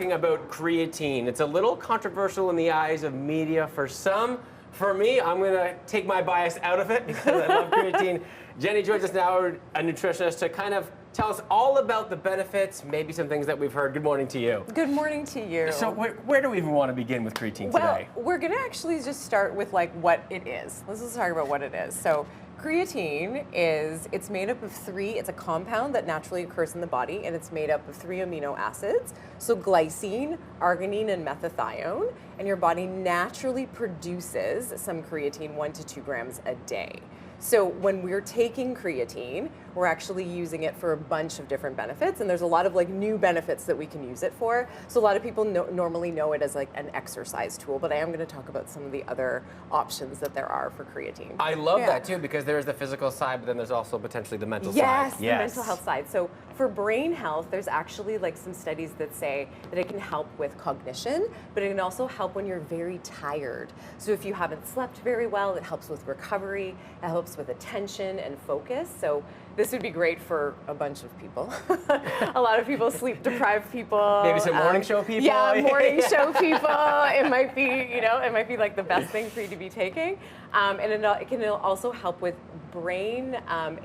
talking about creatine. It's a little controversial in the eyes of media for some. For me, I'm going to take my bias out of it because I love creatine. Jenni joins us now, a nutritionist, to kind of tell us all about the benefits, maybe some things that we've heard. Good morning to you. Good morning to you. So where do we even want to begin with creatine today? Well, we're going to actually just start with like what it is. Let's just talk about what it is. So creatine it's made up of it's a compound that naturally occurs in the body, and it's made up of 3 amino acids. So glycine, arginine, and methathione. And your body naturally produces some creatine, 1 to 2 grams a day. So when we're taking creatine, we're actually using it for a bunch of different benefits, and there's a lot of like new benefits that we can use it for. So a lot of people normally know it as like an exercise tool, but I am going to talk about some of the other options that there are for creatine. I love that too, because there's the physical side, but then there's also potentially the mental side. Yes, the mental health side. So for brain health, there's actually like some studies that say that it can help with cognition, but it can also help when you're very tired. So if you haven't slept very well, it helps with recovery, it helps with attention and focus. So this would be great for a bunch of people. A lot of people, sleep-deprived people. Maybe some morning show people. Yeah, morning show people. It might be, it might be like the best thing for you to be taking. And it can also help with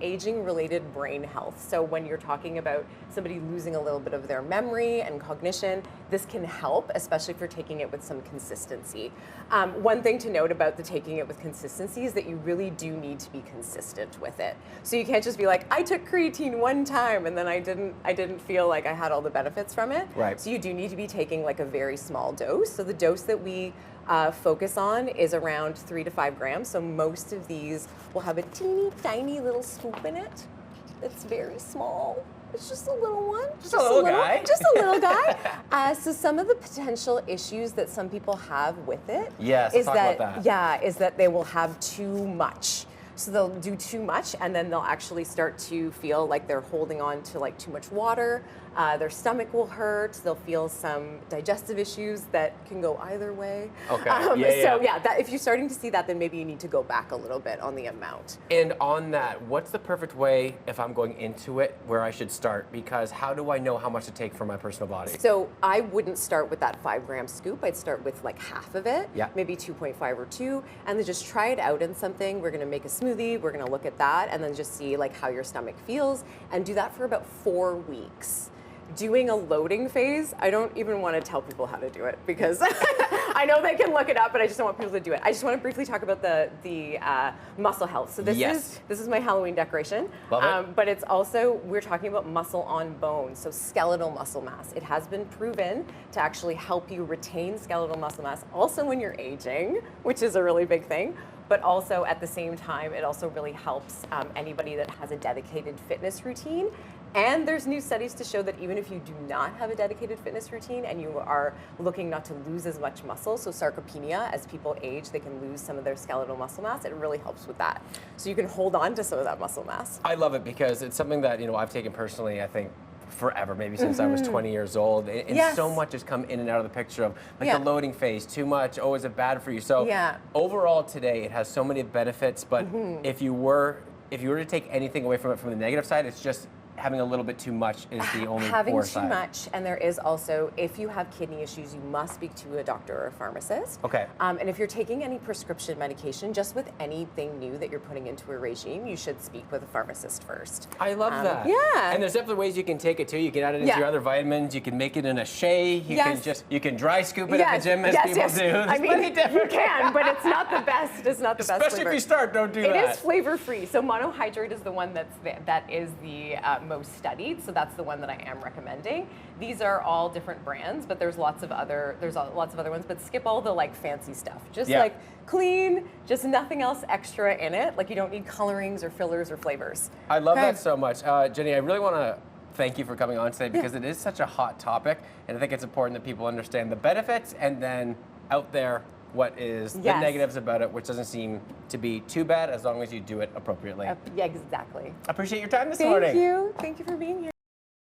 aging-related brain health. So when you're talking about somebody losing a little bit of their memory and cognition, this can help, especially if you're taking it with some consistency. One thing to note about the taking it with consistency is that you really do need to be consistent with it. So you can't just be like, I took creatine one time and then I didn't feel like I had all the benefits from it. Right. So you do need to be taking like a very small dose. So the dose that we focus on is around 3 to 5 grams. So most of these will have a teeny tiny little scoop in it. It's very small. It's just a little one. Just a little guy. Just a little guy. So some of the potential issues that some people have with it is that they will have too much. So they'll do too much, and then they'll actually start to feel like they're holding on to like too much water. Their stomach will hurt. They'll feel some digestive issues that can go either way. Okay. If you're starting to see that, then maybe you need to go back a little bit on the amount. And on that, what's the perfect way if I'm going into it where I should start? Because how do I know how much to take for my personal body? So I wouldn't start with that 5-gram scoop. I'd start with like half of it, maybe 2.5 or 2, and then just try it out in something. We're going to make a smoothie. We're going to look at that, and then just see like how your stomach feels, and do that for about 4 weeks. Doing a loading phase, I don't even want to tell people how to do it because I know they can look it up, but I just don't want people to do it. I just want to briefly talk about the muscle health. So this is my Halloween decoration, but it's also, we're talking about muscle on bone, so skeletal muscle mass. It has been proven to actually help you retain skeletal muscle mass also when you're aging, which is a really big thing. But also at the same time, it also really helps anybody that has a dedicated fitness routine. And there's new studies to show that even if you do not have a dedicated fitness routine and you are looking not to lose as much muscle, so sarcopenia, as people age, they can lose some of their skeletal muscle mass. It really helps with that. So you can hold on to some of that muscle mass. I love it because it's something that I've taken personally, I think, forever, maybe since I was 20 years old. And so much has come in and out of the picture of like the loading phase, too much, oh, is it bad for you? So overall today, it has so many benefits, but if you were to take anything away from it from the negative side, it's just having a little bit too much is the only poor side. Having too much, and there is also, if you have kidney issues, you must speak to a doctor or a pharmacist. Okay. And if you're taking any prescription medication, just with anything new that you're putting into a regime, you should speak with a pharmacist first. I love that. Yeah. And there's definitely ways you can take it too. You can add it into your other vitamins. You can make it in a shake. You can dry scoop it at the gym as people do. I mean, you can, but it's not the best. It's not the best Especially if you start, don't do that. It is flavor-free. So monohydrate is the one that is the most studied, so that's the one that I am recommending. These are all different brands, but there's lots of other ones, but skip all the like fancy stuff. Just like clean, just nothing else extra in it. Like you don't need colorings or fillers or flavors. I love that so much. Jenni, I really want to thank you for coming on today because it is such a hot topic, and I think it's important that people understand the benefits and then out there what is the negatives about it, which doesn't seem to be too bad as long as you do it appropriately. Yeah, exactly. I appreciate your time this morning. Thank you. Thank you for being here.